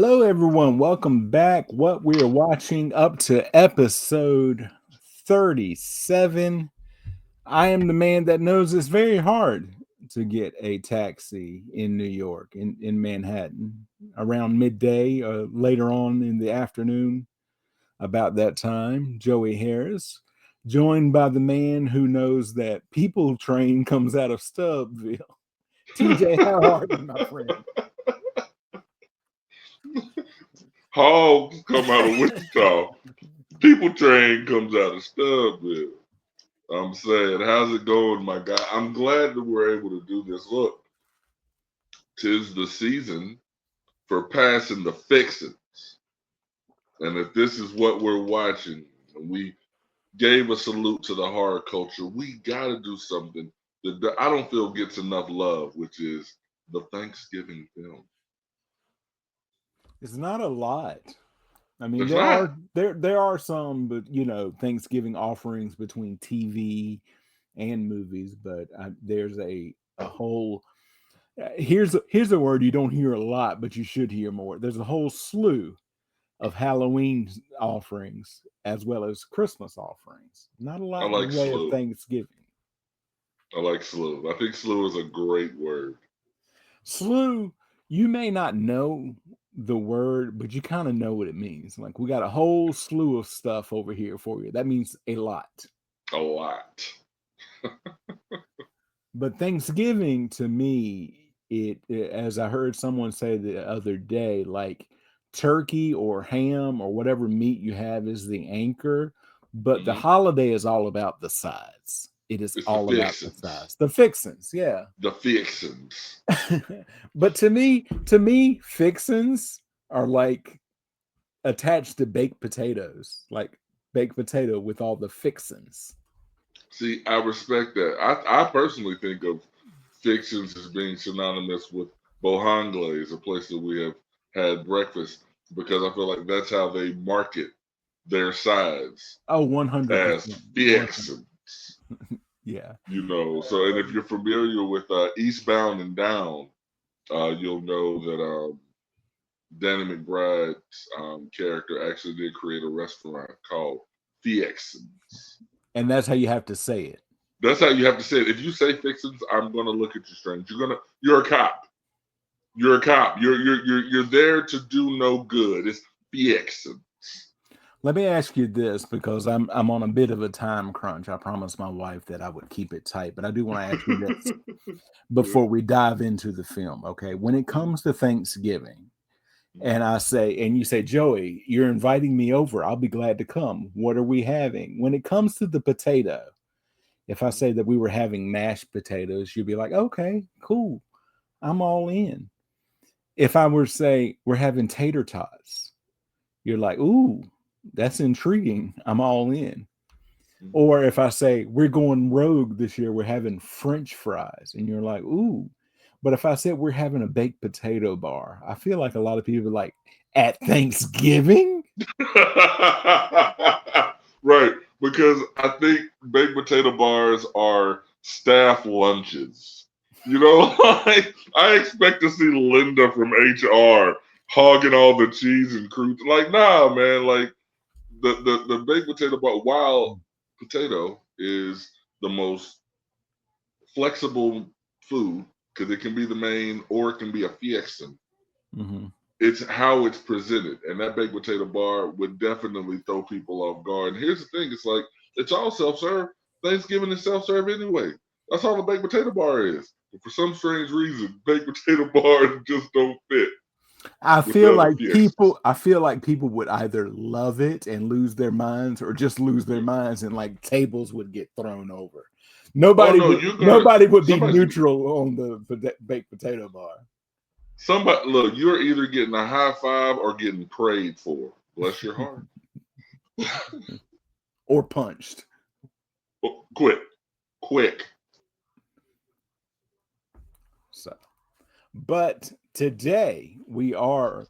Hello, everyone. Welcome back. What we are watching up to episode 37. I am the man that knows it's very hard to get a taxi in New York, in Manhattan, around midday, later on in the afternoon, about that time. Joey Harris, joined by the man who knows that People Train comes out of Stubbville. TJ, how are you, my friend? Hogs come out of Wichita. People Train comes out of Stubbville. I'm saying, how's it going, my guy? I'm glad that we're able to do this. Look, 'tis the season for passing the fixins. And if this is what we're watching, and we gave a salute to the horror culture, we got to do something that I don't feel gets enough love, which is the Thanksgiving film. It's not a lot. I mean, It's there not. are there are some, but Thanksgiving offerings between TV and movies. But there's a whole here's a word you don't hear a lot, but you should hear more. There's a whole slew of Halloween offerings as well as Christmas offerings. Not a I lot in the like way of slew. Thanksgiving. I like slew. I think slew is a great word. Slew, you may not know the word, but you kind of know what it means. Like we got a whole slew of stuff over here for you. That means a lot. A lot. But Thanksgiving to me, as I heard someone say the other day, like turkey or ham or whatever meat you have is the anchor, but the Hmm. holiday is all about the sides. It is It's the all about the fixins. sides. The fixins, yeah. The fixins. But to me, fixins are like attached to baked potatoes, like baked potato with all the fixins. See, I respect that. I personally think of fixins as being synonymous with Bohangles, a place that we have had breakfast, because I feel like that's how they market their sides Oh, as 100%. fixins. Yeah. So and if you're familiar with Eastbound and Down, you'll know that Danny McBride's character actually did create a restaurant called Fixins. And that's how you have to say it. That's how you have to say it. If you say fixins, I'm gonna look at you strange. You're a cop. You're a cop. You're there to do no good. It's fixins. Let me ask you this because I'm on a bit of a time crunch. I promised my wife that I would keep it tight, but I do want to ask you this before we dive into the film. Okay. When it comes to Thanksgiving, and you say, Joey, you're inviting me over. I'll be glad to come. What are we having? When it comes to the potato, if I say that we were having mashed potatoes, you'd be like, okay, cool. I'm all in. If I were to say we're having tater tots, you're like, ooh, that's intriguing. I'm all in. Or if I say we're going rogue this year, we're having French fries, and you're like, ooh. But if I said we're having a baked potato bar, I feel like a lot of people are like, at Thanksgiving? Right, because I think baked potato bars are staff lunches. Like I expect to see Linda from HR hogging all the cheese and crude. Like, nah, man. Like the baked potato bar, while potato is the most flexible food because it can be the main or it can be a fiexin. Mm-hmm. It's how it's presented, and that baked potato bar would definitely throw people off guard. And here's the thing: it's like it's all self-serve. Thanksgiving is self-serve anyway. That's all the baked potato bar is. But for some strange reason, baked potato bars just don't fit with the other fiestas. I feel like people would either love it and lose their minds or just lose their minds and like tables would get thrown over. Oh no, you're gonna Nobody would be somebody's neutral on the baked potato bar. somebody look. You're either getting a high five or getting prayed for. Bless your heart. Or punched. Oh, quick. So, but today we are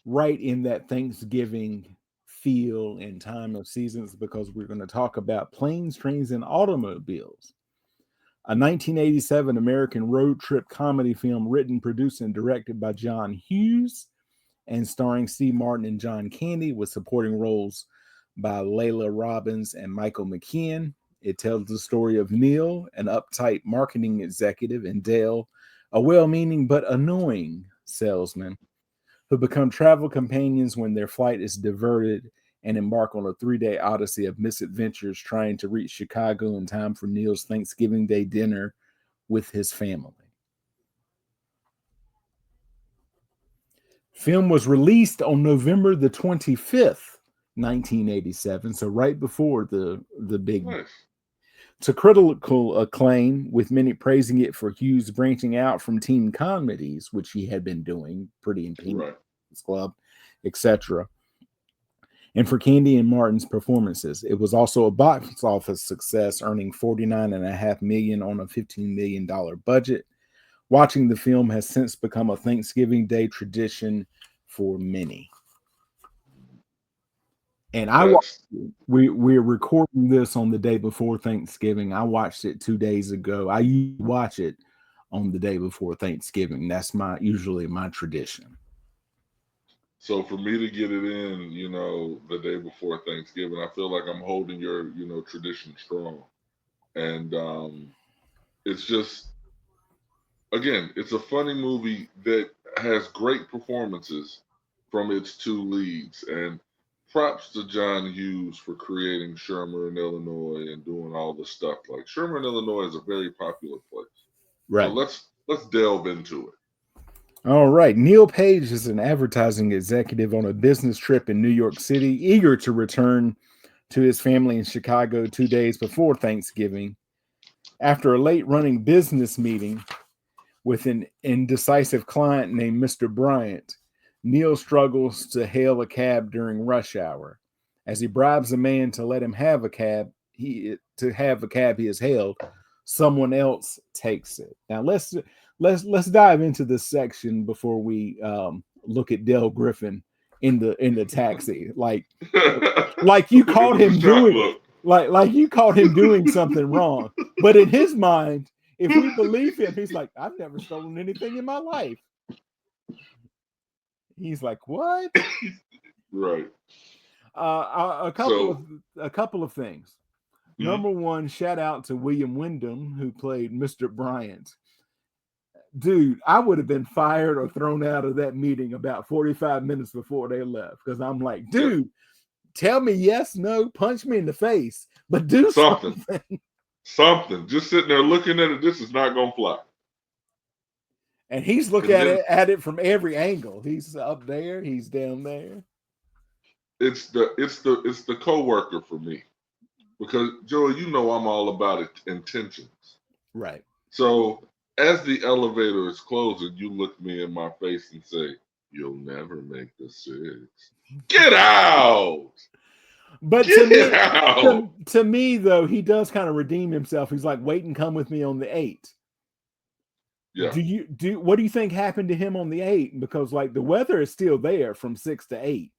right in that Thanksgiving feel and time of seasons because we're going to talk about Planes, Trains, and Automobiles, a 1987 American road trip comedy film written, produced, and directed by John Hughes and starring Steve Martin and John Candy, with supporting roles by Layla Robbins and Michael McKean. It tells the story of Neil, an uptight marketing executive, and Dale, a well-meaning but annoying salesman, who become travel companions when their flight is diverted and embark on a 3-day odyssey of misadventures trying to reach Chicago in time for Neil's Thanksgiving Day dinner with his family. Film was released on November the 25th, 1987, so right before the big. Nice. To critical acclaim, with many praising it for Hughes branching out from teen comedies, which he had been doing, Pretty in Pink, Right. Club, etc., and for Candy and Martin's performances. It was also a box office success, earning $49.5 million on a $15 million budget. Watching the film has since become a Thanksgiving Day tradition for many. And we're recording this on the day before Thanksgiving. I watched it 2 days ago. I usually watch it on the day before Thanksgiving. That's usually my tradition. So for me to get it in, the day before Thanksgiving, I feel like I'm holding your, tradition strong. And it's just, again, it's a funny movie that has great performances from its two leads. And props to John Hughes for creating Shermer in Illinois and doing all the stuff. Like, Shermer in Illinois is a very popular place. Right. So let's delve into it. All right. Neil Page is an advertising executive on a business trip in New York City, eager to return to his family in Chicago 2 days before Thanksgiving. After a late-running business meeting with an indecisive client named Mr. Bryant, Neil struggles to hail a cab during rush hour. As he bribes a man to let him have a cab, he has hailed, someone else takes it. Now let's dive into this section before we look at Dale Griffin in the taxi. Like you caught him doing like you caught him doing something wrong. But in his mind, if we believe him, he's like, I've never stolen anything in my life. He's like, what? Right. A couple of things. Mm-hmm. Number one, shout out to William Wyndham, who played Mr. Bryant. Dude, I would have been fired or thrown out of that meeting about 45 minutes before they left, because I'm like, dude, tell me yes, no, punch me in the face, but do something. Something. Just sitting there looking at it, this is not going to fly. And he's looking at it from every angle. He's up there, he's down there. It's the coworker for me, because Joey, I'm all about intentions. Right. So as the elevator is closing, you look me in my face and say, "You'll never make the 6. Get out!" But to me, though, he does kind of redeem himself. He's like, "Wait and come with me on the 8." Yeah. What do you think happened to him on the 8? Because like the weather is still there from 6 to 8.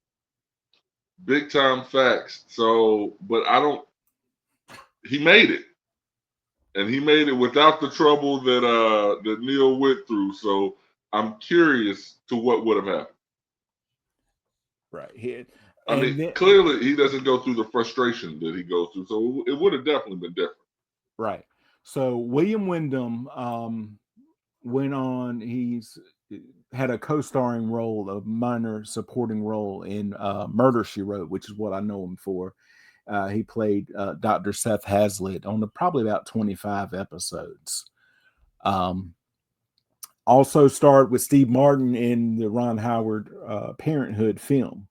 Big time facts. So, but he made it. And he made it without the trouble that Neil went through. So I'm curious to what would have happened. Right. Clearly he doesn't go through the frustration that he goes through. So it would have definitely been different. Right. So William Wyndham went on. He's had a co-starring role, a minor supporting role in Murder, She Wrote, which is what I know him for. He played Dr. Seth Hazlitt on probably about 25 episodes. Also starred with Steve Martin in the Ron Howard Parenthood film.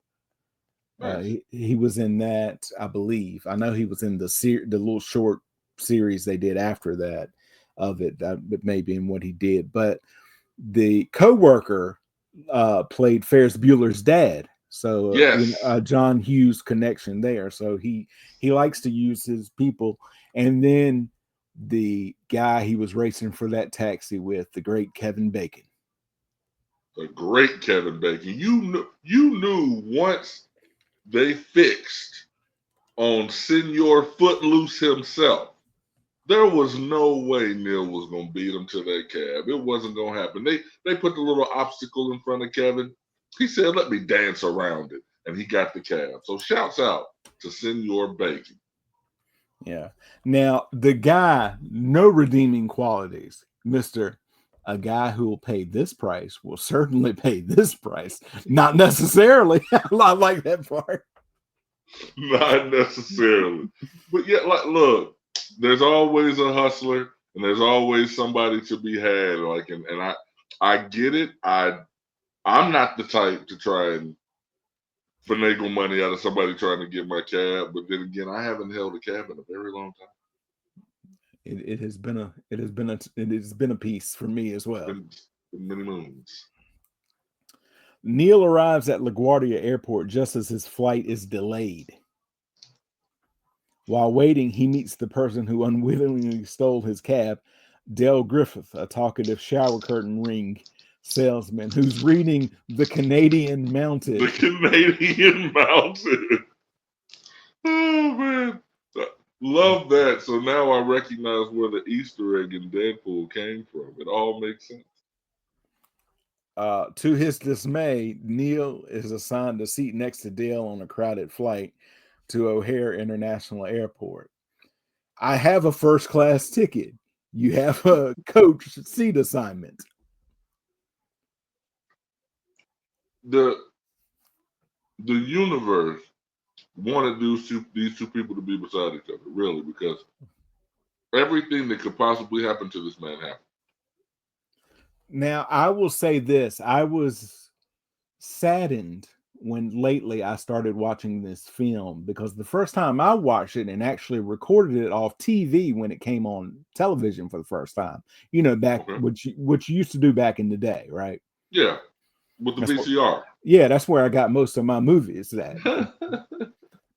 Nice. He was in that, I believe. I know he was in the little short series they did after that of it. That may be in what he did. But the co-worker played Ferris Bueller's dad. So yes. John Hughes connection there. So he likes to use his people. And then the guy he was racing for that taxi with, the great Kevin Bacon. The great Kevin Bacon. You knew once they fixed on Senor Footloose himself, there was no way Neil was going to beat him to that cab. It wasn't going to happen. They put the little obstacle in front of Kevin. He said, "Let me dance around it," and he got the cab. So shouts out to Senor Bacon. Yeah. Now the guy, no redeeming qualities, Mister. A guy who will pay this price will certainly pay this price. Not necessarily. I like that part. Not necessarily, but yeah, like, look, there's always a hustler, and there's always somebody to be had. Like, and I get it. I'm not the type to try and finagle money out of somebody trying to get my cab. But then again, I haven't held a cab in a very long time. It has been a piece for me as well. Been many moons. Neil arrives at LaGuardia Airport just as his flight is delayed. While waiting, he meets the person who unwittingly stole his cab, Dale Griffith, a talkative shower curtain ring salesman who's reading The Canadian Mounted. The Canadian Mounted. Oh, man. Love that. So now I recognize where the Easter egg in Deadpool came from. It all makes sense. To his dismay, Neil is assigned a seat next to Dale on a crowded flight to O'Hare International Airport. I have a first class ticket. You have a coach seat assignment. The universe wanted these two people to be beside each other, really, because everything that could possibly happen to this man happened. Now, I will say this. I was saddened when lately I started watching this film, because the first time I watched it and actually recorded it off TV when it came on television for the first time, back what you used to do back in the day, right? Yeah, with the VCR. That's where I got most of my movies. That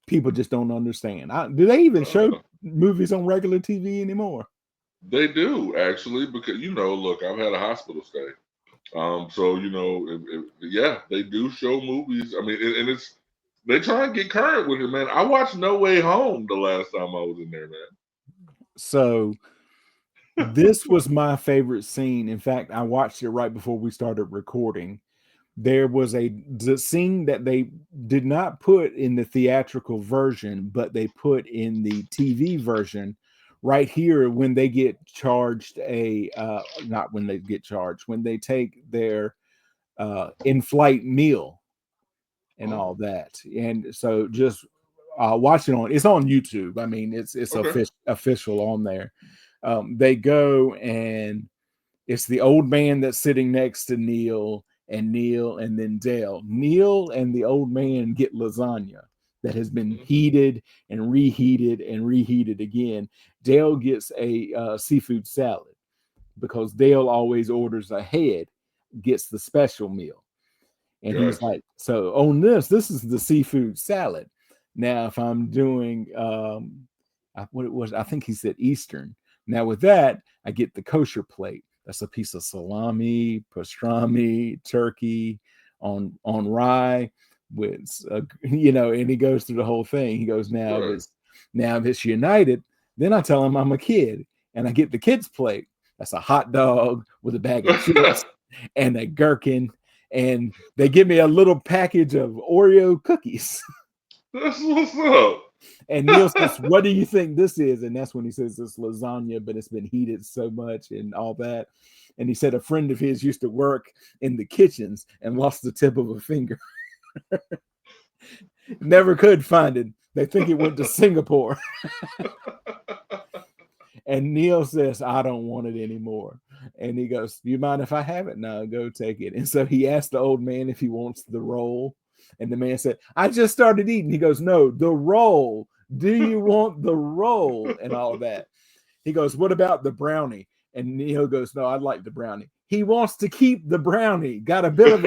people just don't understand. Do they even show movies on regular TV anymore? They do, actually, because look, I've had a hospital stay. So yeah, they do show movies. I mean, and they try and get current with it, man. I watched No Way Home the last time I was in there, man. So this was my favorite scene. In fact, I watched it right before we started recording. There was the scene that they did not put in the theatrical version, but they put in the TV version right here when they get charged when they take their in-flight meal and all that. And so just watch it it's on YouTube. I mean, it's official on there. They go, and it's the old man that's sitting next to Neil, and then Dale. Neil and the old man get lasagna that has been heated and reheated and reheated again. Dale gets a seafood salad because Dale always orders ahead, gets the special meal. And he's like, so on this is the seafood salad. Now, if I'm doing I think he said Eastern. Now with that, I get the kosher plate. That's a piece of salami, pastrami, turkey on rye with and he goes through the whole thing. He goes, now if it's United, then I tell him I'm a kid, and I get the kids plate. That's a hot dog with a bag of chips and a gherkin, and they give me a little package of Oreo cookies. That's what's up. And Neil says, what do you think this is? And that's when he says it's lasagna, but it's been heated so much and all that. And he said a friend of his used to work in the kitchens and lost the tip of a finger. Never could find it. They think it went to Singapore. And Neil says, I don't want it anymore. And he goes, do you mind if I have it? No, go take it. And so he asked the old man if he wants the roll. And the man said, I just started eating. He goes, no, the roll. Do you want the roll? And all that. He goes, what about the brownie? And Neil goes, no, I'd like the brownie. He wants to keep the brownie. Got a bit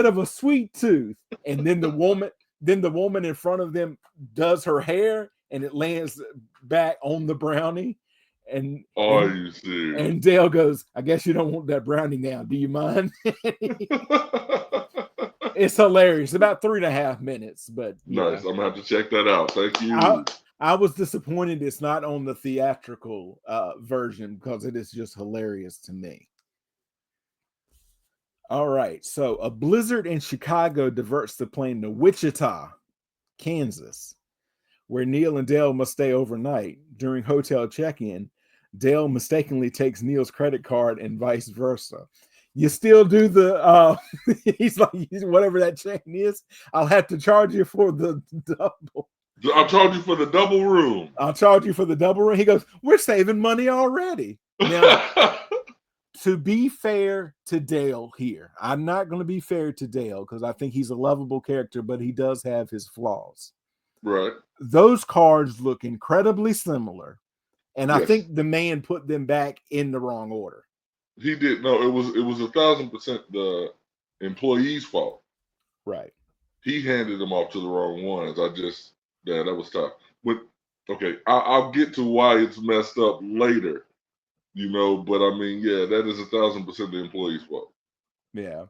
of a sweet tooth. And then the woman in front of them does her hair, and it lands back on the brownie. And you serious? And Dale goes, I guess you don't want that brownie now. Do you mind? It's hilarious. About 3.5 minutes, but nice. I'm gonna have to check that out. Thank you. I was disappointed it's not on the theatrical version, because it is just hilarious to me. All right. So a blizzard in Chicago diverts the plane to Wichita, Kansas, where Neil and Dale must stay overnight. During hotel check-in, Dale mistakenly takes Neil's credit card and vice versa. You still do the he's like, whatever that chain is, I'll have to charge you for the double. I'll charge you for the double room. I'll charge you for the double room. He goes, we're saving money already. Now, to be fair to Dale here, I'm not going to be fair to Dale because I think he's a lovable character, but he does have his flaws. Right. Those cards look incredibly similar, and Yes. I think the man put them back in the wrong order. He did. No, it was 1,000% the employee's fault. Right. He handed them off to the wrong ones. That was tough. But okay, I'll get to why it's messed up later, but I mean, yeah, that is 1,000% the employee's fault. Yeah.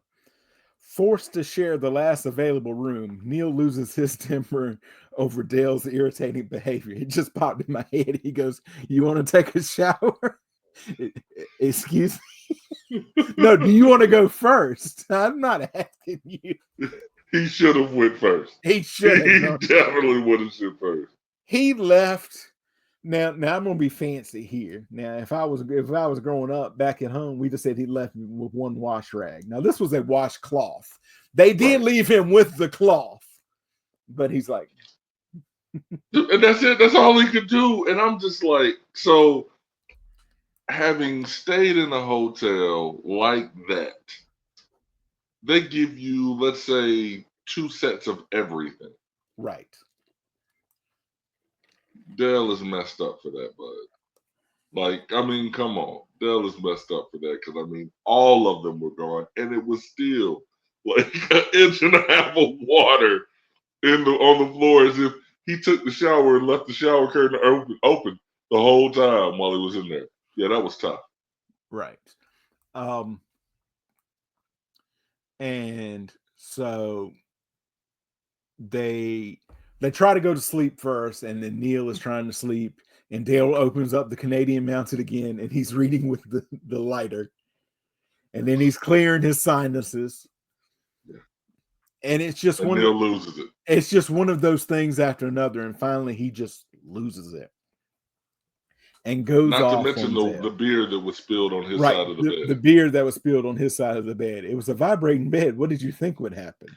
Forced to share the last available room, Neil loses his temper over Dale's irritating behavior. It just popped in my head. He goes, "You want to take a shower?" Excuse me. No, do you want to go first? I'm not asking you. He should have went first. He should have. He definitely would have went first. He left. Now I'm gonna be fancy here. Now, if I was growing up back at home, we just said he left me with one wash rag. Now this was a washcloth. They did leave him with the cloth, but he's like, and that's it. That's all he could do. And I'm just like, so having stayed in a hotel like that, they give you, let's say, 2 sets of everything. Right. Dale is messed up for that, bud. Like, I mean, come on. Dale is messed up for that because, I mean, all of them were gone, and it was still like 1.5 inches of water on the floor as if he took the shower and left the shower curtain open the whole time while he was in there. Yeah, that was tough. Right. And so they try to go to sleep first, and then Neil is trying to sleep, and Dale opens up the Canadian Mounted again, and he's reading with the lighter, and then he's clearing his sinuses. Yeah. And it's just Neil loses it. It's just one of those things after another, and finally he just loses it and goes off. Not to mention the beer that was spilled on his side of the bed. The beer that was spilled on his side of the bed. It was a vibrating bed. What did you think would happen?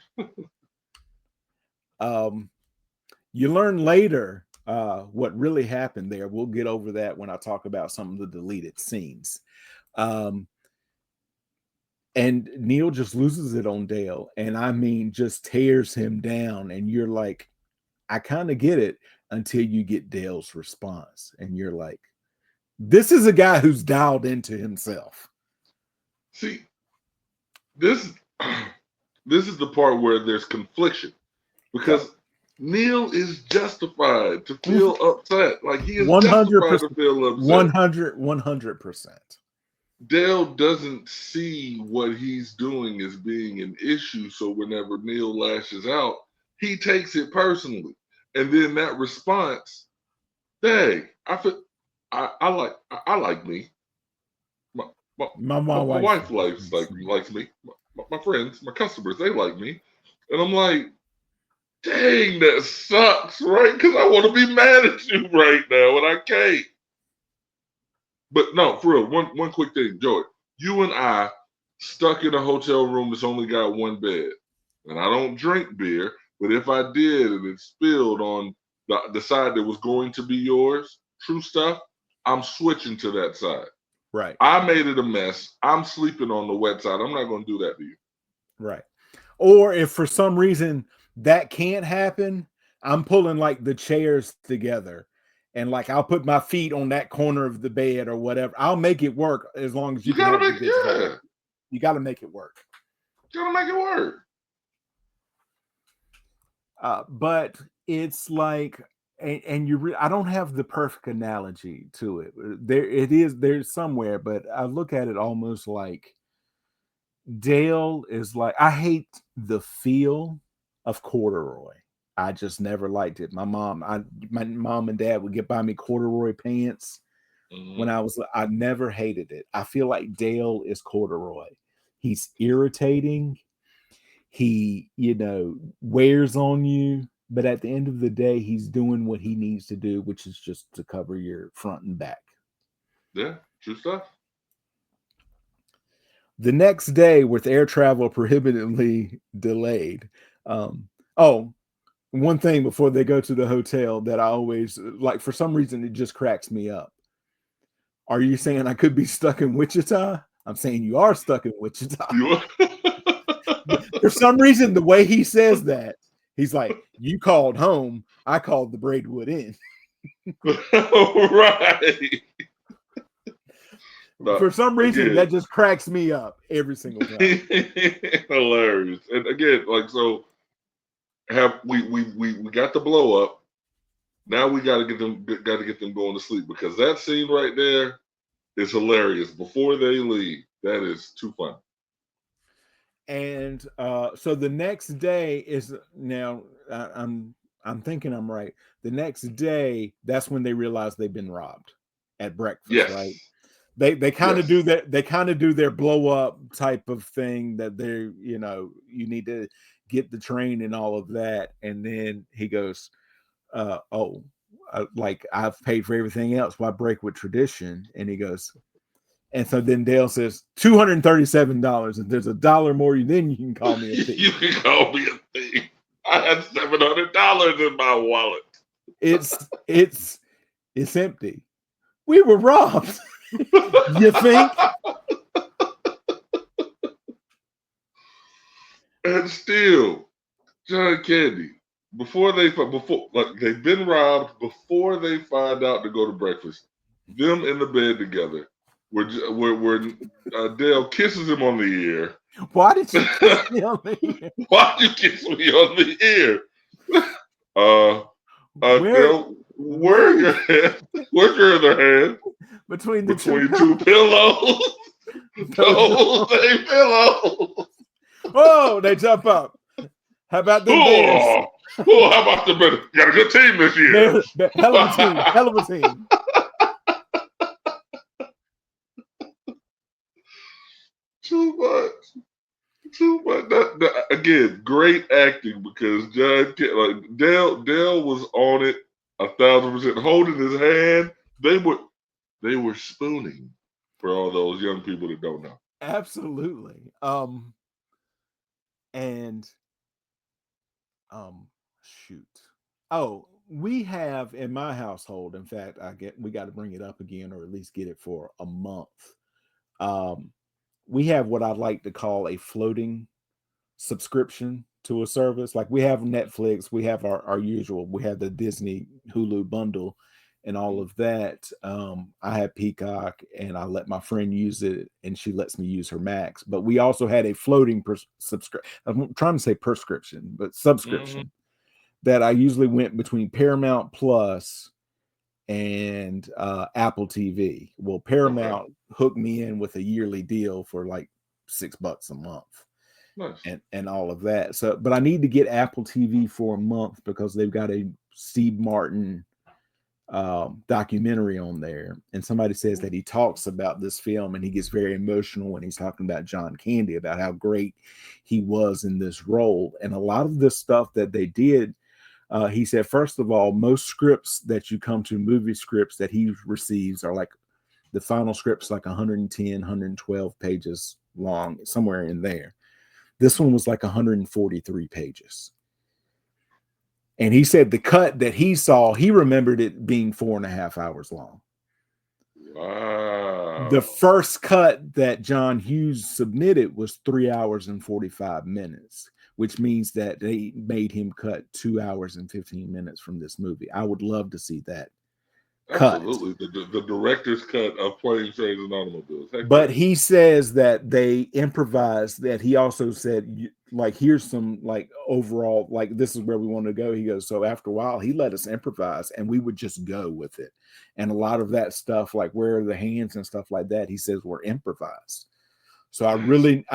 You learn later what really happened there. We'll get over that when I talk about some of the deleted scenes. And Neil just loses it on Dale, and I mean just tears him down, and you're like, I kind of get it until you get Dale's response, and you're like, this is a guy who's dialed into himself. See, this is the part where there's confliction, because Neil is justified to feel upset. Like, he is 100%, justified to feel upset. 100%. Dale doesn't see what he's doing as being an issue, so whenever Neil lashes out, he takes it personally. And then that response, hey, I like me. My wife likes me. My friends, my customers, they like me. And I'm like, dang, that sucks, right? Because I want to be mad at you right now, and I can't. But no, for real, one quick thing, Joey. You and I stuck in a hotel room that's only got one bed. And I don't drink beer, but if I did and it spilled on the side that was going to be yours, true stuff, I'm switching to that side. Right. I made it a mess. I'm sleeping on the wet side. I'm not going to do that to you. Right. Or if for some reason that can't happen, I'm pulling like the chairs together. And like, I'll put my feet on that corner of the bed or whatever. I'll make it work as long as you gotta make it. Yeah. You got to make it work. You gotta make it work. But it's like, and I don't have the perfect analogy to it. There's somewhere, but I look at it almost like Dale is like, I hate the feel of corduroy. I just never liked it. My mom and dad would buy me corduroy pants when I never hated it. I feel like Dale is corduroy. He's irritating. He, wears on you. But at the end of the day, he's doing what he needs to do, which is just to cover your front and back. Yeah, true stuff. The next day, with air travel prohibitively delayed. One thing before they go to the hotel that I always like, for some reason, it just cracks me up. Are you saying I could be stuck in Wichita? I'm saying you are stuck in Wichita. For some reason, the way he says that, he's like, you called home, I called the Braidwood Inn. Right. For some reason, that just cracks me up every single time. Hilarious. And again, like, so have we got the blow up. Now we got to get them going to sleep, because that scene right there is hilarious. Before they leave, that is too funny. And so the next day is now. I'm thinking I'm right. The next day, that's when they realize they've been robbed at breakfast. Yes. Right? They kind of do that. They kind of do their blow up type of thing that they're, you need to get the train and all of that. And then he goes, like, I've paid for everything else. Why break with tradition? And he goes, and so then Dale says, $237. If there's $1 more, then you can call me a thief. You can call me a thief. I had $700 in my wallet. It's empty. We were robbed. You think? And still, John Candy, they've been robbed before they find out to go to breakfast. Them in the bed together, where Dale kisses him on the ear. Why did you kiss me on the ear? Why did you kiss me on the ear? Dale, where's your hand? Where's your other hand? Between two pillows. Those same pillows. Oh, they jump up. How about the Bears? Oh, how about the Bears? Got a good team this year. Hell of a team. Hell of a team. Too much. That, again, great acting, because Dale was on it 1,000%, holding his hand. They were spooning, for all those young people that don't know. Absolutely. Shoot. Oh, we have in my household, in fact, we got to bring it up again, or at least get it for a month. We have what I'd like to call a floating subscription to a service. Like, we have Netflix, we have our usual, we have the Disney Hulu bundle and all of that. I have Peacock, and I let my friend use it, and she lets me use her Max. But we also had a floating subscription. I'm trying to say prescription, but subscription that I usually went between Paramount Plus and Apple TV. Well, Paramount hooked me in with a yearly deal for like $6 a month. Nice. And all of that. So, but I need to get Apple TV for a month, because they've got a Steve Martin documentary on there, and somebody says that he talks about this film, and he gets very emotional when he's talking about John Candy, about how great he was in this role. And a lot of this stuff that they did, he said, first of all, most scripts that you come to, movie scripts that he receives, are like, the final script's like 110, 112 pages long, somewhere in there. This one was like 143 pages. And he said the cut that he saw, he remembered it being 4.5 hours long. Wow. The first cut that John Hughes submitted was 3 hours and 45 minutes, which means that they made him cut 2 hours and 15 minutes from this movie. I would love to see that. Absolutely. The director's cut of Planes, Trains, and Automobiles. But he says that they improvised, that he also said, like, here's some, like, overall, like, this is where we want to go. He goes, so after a while, he let us improvise, and we would just go with it. And a lot of that stuff, like where are the hands and stuff like that, he says were improvised. So I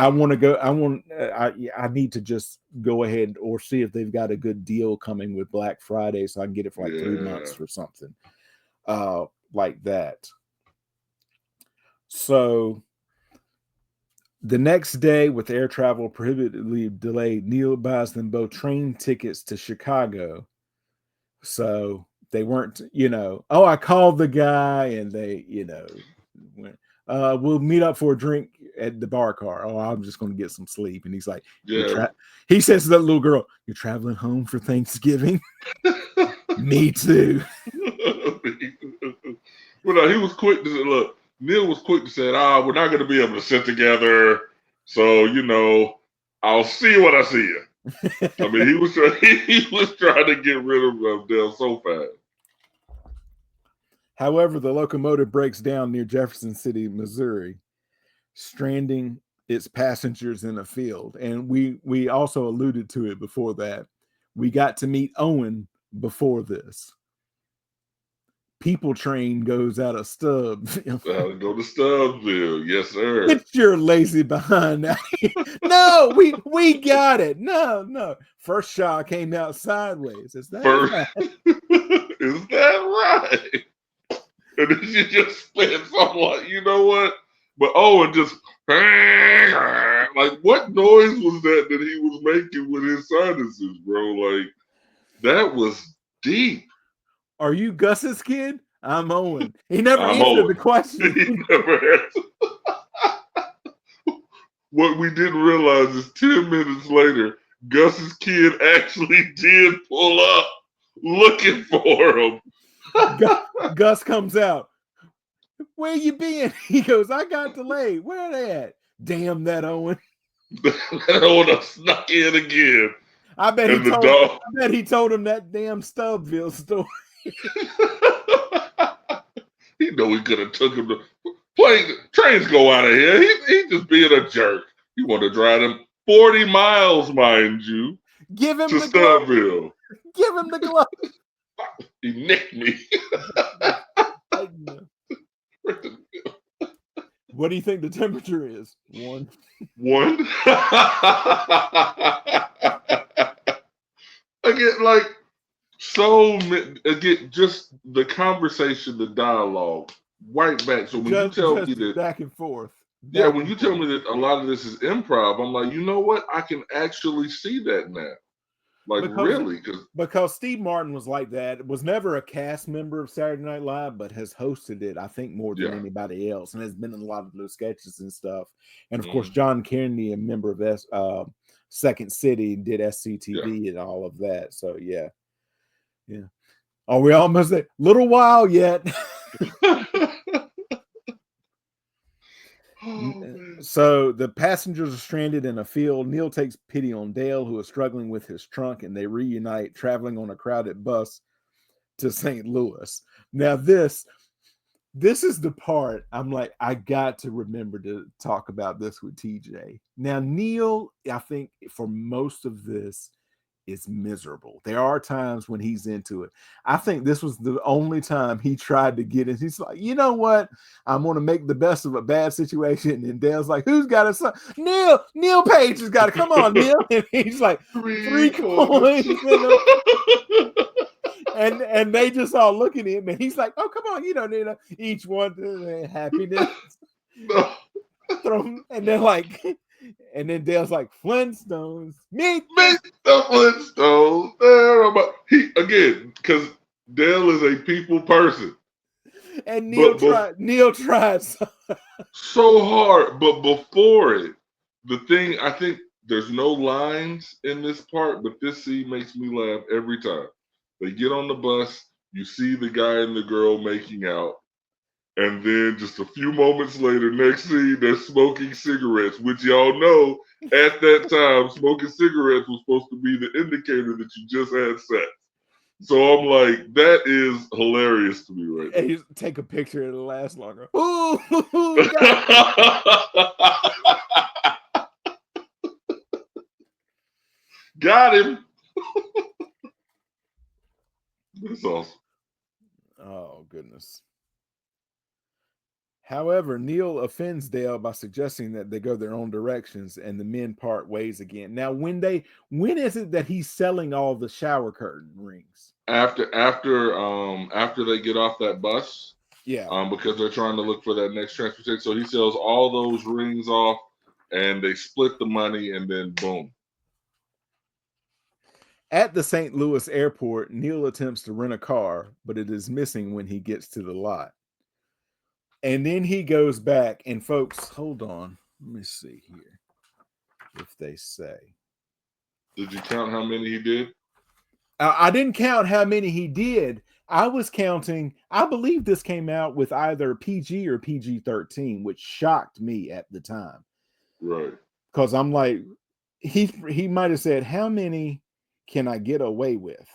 want to go. I need to just go ahead or see if they've got a good deal coming with Black Friday, so I can get it for like 3 months or something. Like that. So The next day, with air travel prohibitively delayed, Neil buys them both train tickets to Chicago. So they weren't, oh, I called the guy and they, went, we'll meet up for a drink at the bar car. Oh, I'm just going to get some sleep. And he's like, Yeah. he says to that little girl, "You're traveling home for Thanksgiving?" Me too. Well, no, he was quick to say, look, Neil was quick to say, we're not going to be able to sit together. So, I'll see you when I see you. I mean, he was trying to get rid of Dale so fast. However, the locomotive breaks down near Jefferson City, Missouri, stranding its passengers in a field. And we also alluded to it before that. We got to meet Owen before this. People train goes out of Stubbsville. Go to Stubbsville, yes, sir. Get your lazy behind out here. No, we got it. No. First shot came out sideways. Is that right? Is that right? And then she just spent something like, you know what? But Owen just like, what noise was that he was making with his sinuses, bro? Like, that was deep. Are you Gus's kid? I'm Owen. He never answered the question. He never answered. What we didn't realize is 10 minutes later, Gus's kid actually did pull up looking for him. Gus comes out. Where you been? He goes, I got delayed. Where they at? Damn that Owen. That Owen snuck in again. I bet he told him that damn Stubbsville story. He know he could have took him to trains go out of here. He just being a jerk. He want to drive him 40 miles, mind you. Give him to the Stubbsville. glove. Give him the glove. He nicked me. What do you think the temperature is? 1. Again, just the conversation, the dialogue, right back. So when you tell me that back and forth. When you tell me that a lot of this is improv, I'm like, you know what? I can actually see that now. Really? Because Steve Martin was like that. Was never a cast member of Saturday Night Live, but has hosted it, I think, more than anybody else, and has been in a lot of those sketches and stuff. And of course, John Kennedy, a member of Second City, did SCTV and all of that. So yeah. Are we almost there? Little while yet. So the passengers are stranded in a field. Neil takes pity on Dale, who is struggling with his trunk, and they reunite, traveling on a crowded bus to St. Louis. Now this is the part I'm like, I got to remember to talk about this with TJ. Now Neil, I think for most of this, is miserable. There are times when he's into it. I think this was the only time he tried to get it. He's like, you know what? I'm going to make the best of a bad situation. And Dale's like, who's got a son? Neil Page has got to come on, Neil. And he's like, 3 coins. And they just all look at him and he's like, oh, come on, you don't need each one to happiness. And they're like, and then Dale's like, Flintstones. Meet the Flintstones. Because Dale is a people person. And Neil tried so hard. But before it, the thing, I think there's no lines in this part, but this scene makes me laugh every time. They get on the bus, you see the guy and the girl making out. And then just a few moments later, next scene, they're smoking cigarettes, which y'all know at that time, smoking cigarettes was supposed to be the indicator that you just had sex. So I'm like, that is hilarious to me right now. Hey, take a picture, it'll last longer. Got him. That's awesome. Oh, goodness. However, Neil offends Dale by suggesting that they go their own directions and the men part ways again. Now, when is it that he's selling all the shower curtain rings? After they get off that bus. Yeah. Because they're trying to look for that next transportation. So he sells all those rings off and they split the money, and then boom. At the St. Louis airport, Neil attempts to rent a car, but it is missing when he gets to the lot. And then he goes back, and folks, hold on. Let me see here if they say. Did you count how many he did? I didn't count how many he did. I was counting. I believe this came out with either PG or PG-13, which shocked me at the time. Right. Because I'm like, he might have said, how many can I get away with?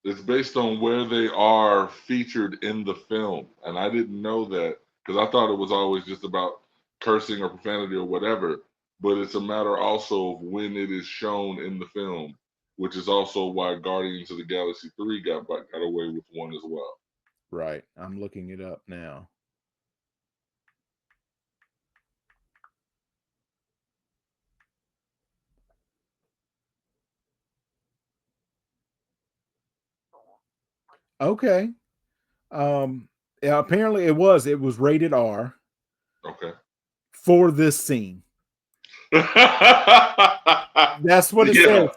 It's based on where they are featured in the film. And I didn't know that because I thought it was always just about cursing or profanity or whatever. But it's a matter also of when it is shown in the film, which is also why Guardians of the Galaxy 3 got away with one as well. Right. I'm looking it up now. Okay. Yeah, apparently it was rated R. Okay. For this scene. That's what it says.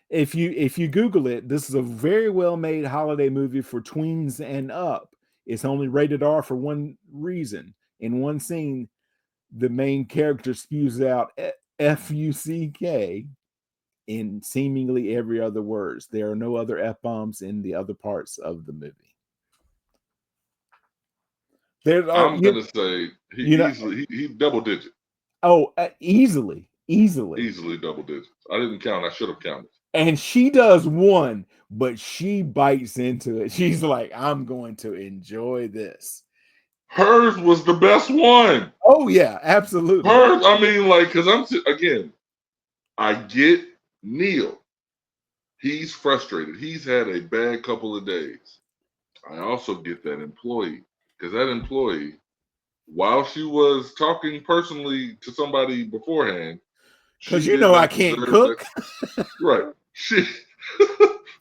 If you Google it, this is a very well made holiday movie for tweens and up. It's only rated R for one reason. In one scene, the main character spews out F-U-C-K in seemingly every other words. There are no other F-bombs in the other parts of the movie. I'm gonna say he double digit. Oh, easily double digits. I didn't count. I should have counted. And she does one, but she bites into it. She's like, I'm going to enjoy this. Hers was the best one. Oh yeah, absolutely. Hers, I mean, like, because I get Neil. He's frustrated. He's had a bad couple of days. I also get that employee, because that employee, while she was talking personally to somebody beforehand, because I can't cook. Right. She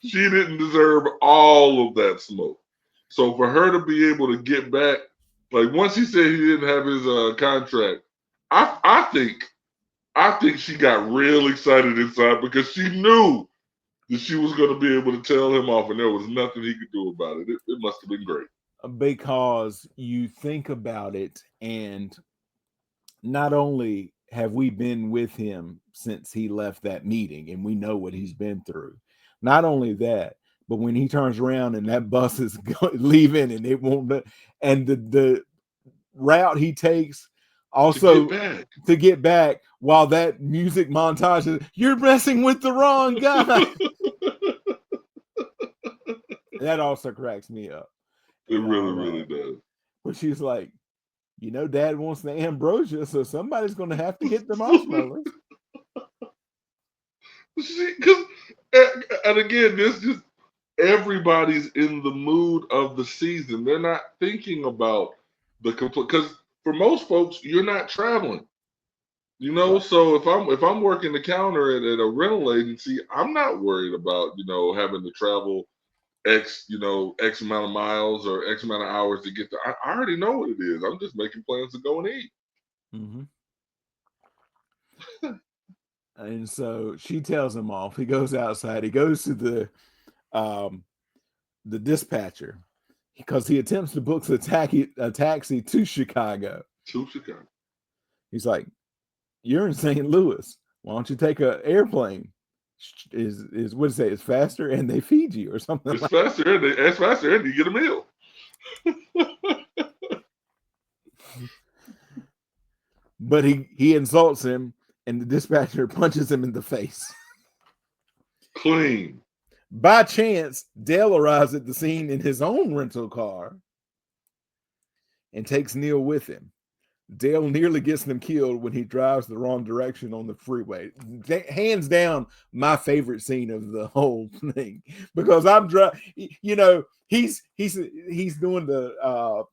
didn't deserve all of that smoke. So for her to be able to get back, like once he said he didn't have his contract, I think she got real excited inside because she knew that she was going to be able to tell him off, and there was nothing he could do about it. It must have been great. Because you think about it, and not only have we been with him since he left that meeting and we know what he's been through, not only that, but when he turns around and that bus is leaving and it won't, and the route he takes also to get back while that music montage is, you're messing with the wrong guy. That also cracks me up. It really does. But she's like, Dad wants the ambrosia, so somebody's going to have to get the marshmallows. And again, this just everybody's in the mood of the season. They're not thinking about the complete, because for most folks, you're not traveling. Right. So if I'm working the counter at a rental agency, I'm not worried about having to travel X amount of miles or X amount of hours to get there. I already know what it is. I'm just making plans to go and eat. Mm-hmm. And so she tells him off. He goes outside. He goes to the dispatcher because he attempts to book a taxi to Chicago. He's like, you're in St. Louis. Why don't you take an airplane? Is what to say? It's faster and they feed you or something. It's faster and you get a meal. But he insults him, and the dispatcher punches him in the face. Clean. By chance, Dale arrives at the scene in his own rental car and takes Neil with him. Dale nearly gets them killed when he drives the wrong direction on the freeway. Hands down, my favorite scene of the whole thing, because I'm driving. He's doing the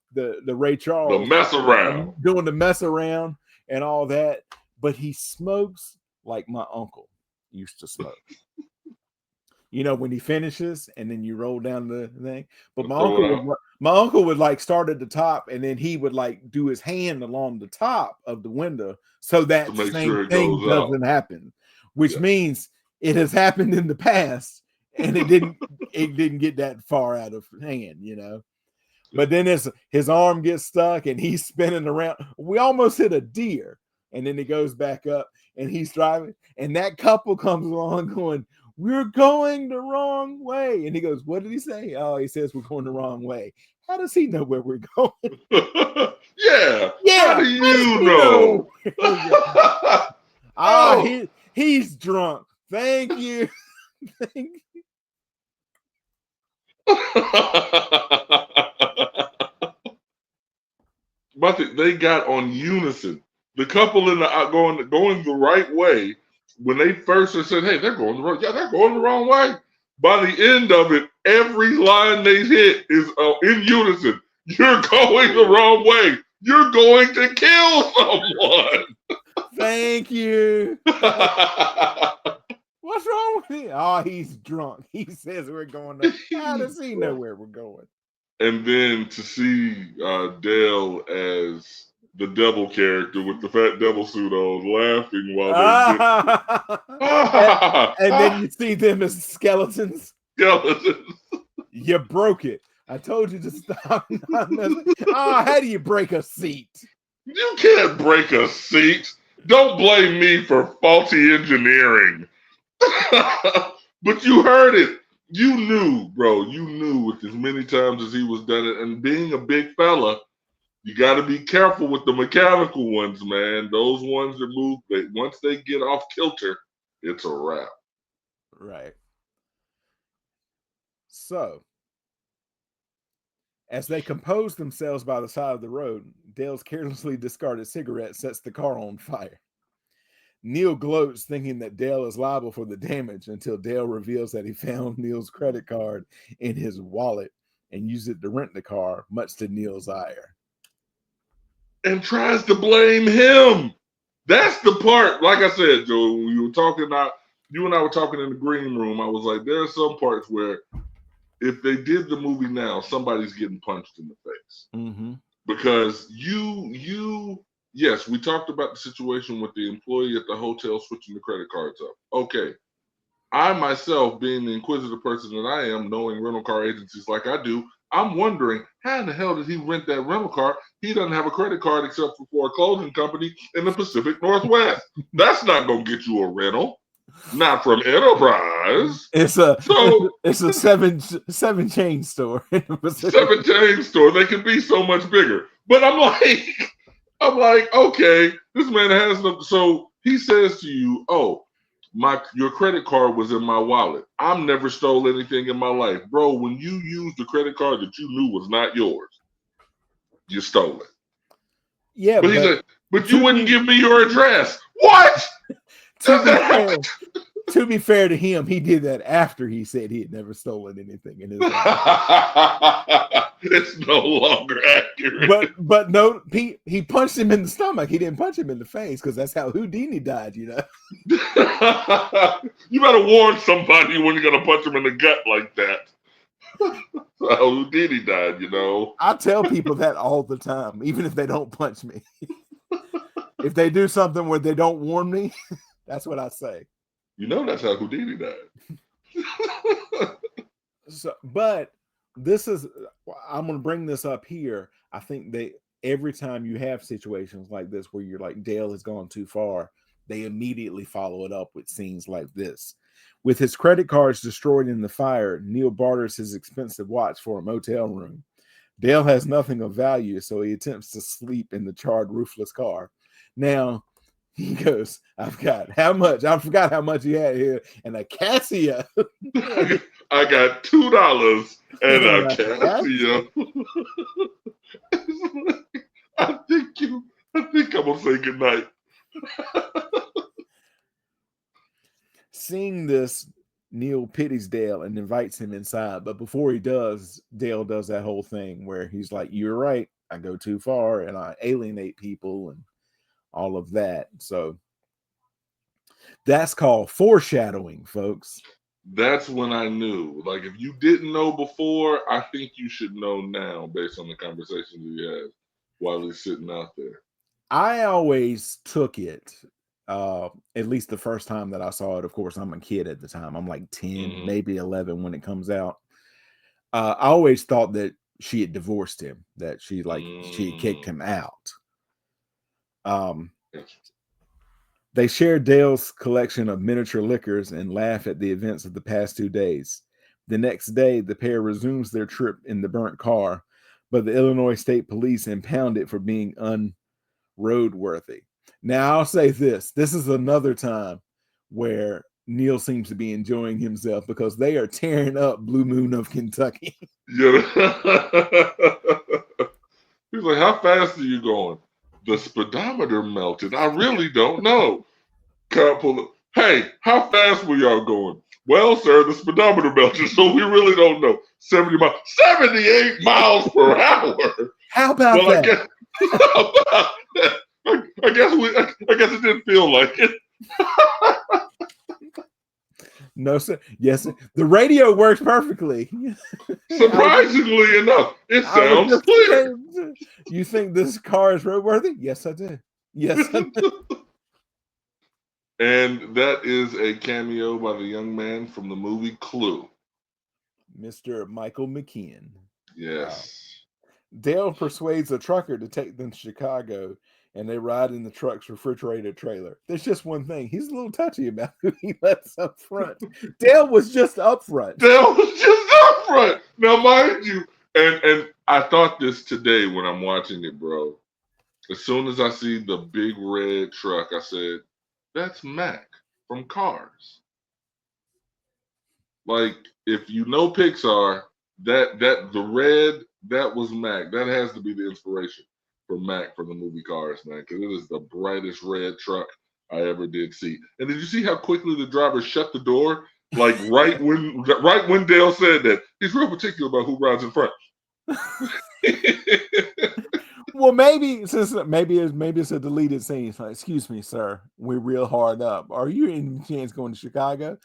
Ray Charles, the mess around, doing the mess around and all that, but he smokes like my uncle used to smoke. You know, when he finishes and then you roll down the thing. But Throw it my uncle would like start at the top and then he would like do his hand along the top of the window so to that make same sure it thing goes out. doesn't happen, which Yeah. means it has happened in the past and it didn't get that far out of hand, you know. But then his arm gets stuck and he's spinning around. We almost hit a deer. And then he goes back up and he's driving. And that couple comes along going, "We're going the wrong way." And he goes, "What did he say?" "Oh, he says we're going the wrong way." How does he know where we're going? Yeah. Yeah. How do you know? He's drunk. Thank you. Thank you. But they got on unison. The couple in the going the right way. When they first said, "Hey, they're going the wrong," yeah, they're going the wrong way. By the end of it, every line they hit is in unison. You're going the wrong way. You're going to kill someone. Thank you. What's wrong with him? Oh, he's drunk. He says we're going to. How does he know where we're going? And then to see Dale as the devil character with the fat devil suit on, laughing while and then you see them as skeletons. You broke it. I told you to stop. How do you break a seat? You can't break a seat. Don't blame me for faulty engineering. But you heard it. You knew, bro. You knew with as many times as he was done it. And being a big fella, you got to be careful with the mechanical ones, man. Those ones that move, once they get off kilter, it's a wrap. Right. So, as they compose themselves by the side of the road, Dale's carelessly discarded cigarette sets the car on fire. Neil gloats, thinking that Dale is liable for the damage, until Dale reveals that he found Neil's credit card in his wallet and used it to rent the car, much to Neil's ire. And tries to blame him. That's the part. Like I said, Joe, when you and I were talking in the green room, I was like, there are some parts where if they did the movie now, somebody's getting punched in the face. Mm-hmm. Because yes, we talked about the situation with the employee at the hotel switching the credit cards up. Okay. I myself, being the inquisitive person that I am, knowing rental car agencies like I do, I'm wondering, how in the hell did he rent that rental car? He doesn't have a credit card except for a clothing company in the Pacific Northwest. That's not going to get you a rental. Not from Enterprise. It's a seven chain store. 7 chain store. They can be so much bigger. But I'm like, okay, this man has no. So he says to you, "Oh, your credit card was in my wallet. I've never stole anything in my life, bro. When you used the credit card that you knew was not yours, you stole it." Yeah, but he said, "But you wouldn't give me your address." What? To be fair to him, he did that after he said he had never stolen anything in his life. It's no longer accurate. But no, he punched him in the stomach. He didn't punch him in the face because that's how Houdini died, you know. You better warn somebody when you're gonna punch him in the gut like that. That's how Houdini died, you know. I tell people that all the time, even if they don't punch me. If they do something where they don't warn me, that's what I say. You know that's how Houdini died. But this is, I'm going to bring this up here. I think every time you have situations like this where you're like, Dale has gone too far, they immediately follow it up with scenes like this. With his credit cards destroyed in the fire, Neil barters his expensive watch for a motel room. Dale has nothing of value, so he attempts to sleep in the charred, roofless car. Now, he goes, "I've got how much? I forgot how much he had here. And a Casio." I got $2 and a Casio. I think I'm gonna say goodnight. Seeing this, Neil pities Dale and invites him inside. But before he does, Dale does that whole thing where he's like, "You're right. I go too far and I alienate people and all of that." So that's called foreshadowing, folks. that's when I knew. Like, if you didn't know before, I think you should know now based on the conversations he had while he's sitting out there. I always took it, at least the first time that I saw it. Of course, I'm a kid at the time. I'm like 10, maybe 11 when it comes out. I always thought that she had divorced him, that she had kicked him out. They share Dale's collection of miniature liquors and laugh at the events of the past 2 days. The next day, the pair resumes their trip in the burnt car, but the Illinois State Police impound it for being unroadworthy. Now, I'll say this. This is another time where Neil seems to be enjoying himself because they are tearing up Blue Moon of Kentucky. Yeah. He's like, how fast are you going? The speedometer melted. I really don't know. Cop pull up. Hey, how fast were y'all going? Well, sir, the speedometer melted, so we really don't know. 78 miles per hour. How about that? I guess it didn't feel like it. No, sir. Yes, sir. The radio works perfectly. Surprisingly enough, it sounds clear. You think this car is roadworthy? Yes, I do. Yes, I do. And that is a cameo by the young man from the movie Clue, Mr. Michael McKean. Yes. Dale persuades a trucker to take them to Chicago, and they ride in the truck's refrigerated trailer. There's just one thing. He's a little touchy about who he lets up front. Dale was just up front. Now, mind you, and I thought this today when I'm watching it, bro. As soon as I see the big red truck, I said, that's Mac from Cars. Like, if you know Pixar, that was Mac. That has to be the inspiration for Mac from the movie Cars, man, because it is the brightest red truck I ever did see. And did you see how quickly the driver shut the door? Like right when Dale said that, he's real particular about who rides in front. Well, maybe it's a deleted scene. It's like, excuse me, sir, we're real hard up. Are you in chance going to Chicago?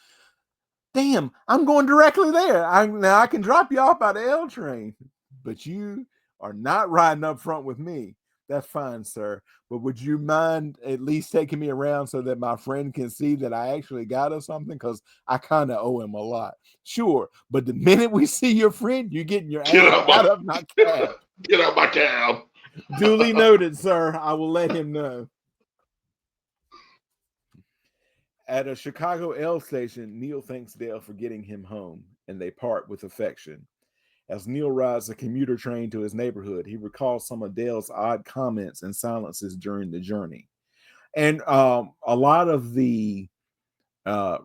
Damn, I'm going directly there. I can drop you off by the L train, but you are not riding up front with me. That's fine, sir. But would you mind at least taking me around so that my friend can see that I actually got us something? Because I kind of owe him a lot. Sure, but the minute we see your friend, you're getting your ass out of my cab. Get out my cab. Duly noted, sir. I will let him know. At a Chicago L station, Neil thanks Dale for getting him home, and they part with affection. As Neil rides a commuter train to his neighborhood, he recalls some of Dale's odd comments and silences during the journey. And a lot of the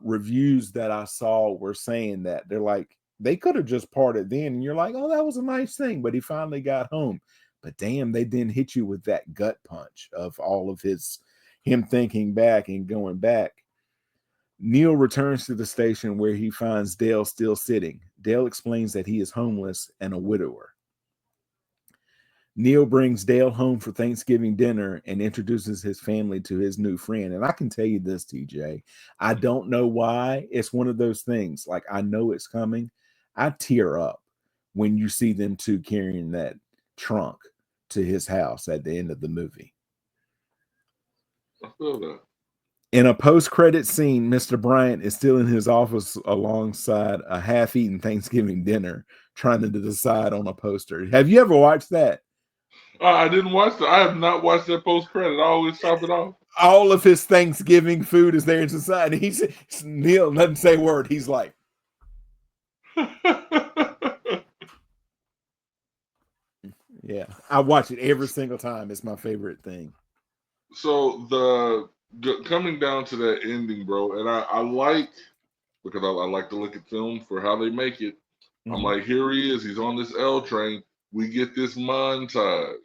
reviews that I saw were saying that they're like, they could have just parted then. And you're like, oh, that was a nice thing. But he finally got home. But damn, they didn't hit you with that gut punch of all of him thinking back and going back. Neil returns to the station where he finds Dale still sitting. Dale explains that he is homeless and a widower. Neil brings Dale home for Thanksgiving dinner and introduces his family to his new friend. And I can tell you this, TJ, I don't know why. It's one of those things. Like, I know it's coming. I tear up when you see them two carrying that trunk to his house at the end of the movie. I feel that. In a post-credit scene, Mr. Bryant is still in his office alongside a half-eaten Thanksgiving dinner, trying to decide on a poster. Have you ever watched that? I didn't watch that. I have not watched that post-credit. I always top it off. All of his Thanksgiving food is there in society. Neil doesn't say a word. He's like, yeah, I watch it every single time. It's my favorite thing. So coming down to that ending, bro, and I like, because I like to look at film for how they make it. Mm-hmm. I'm like, here he is. He's on this L train. We get this montage.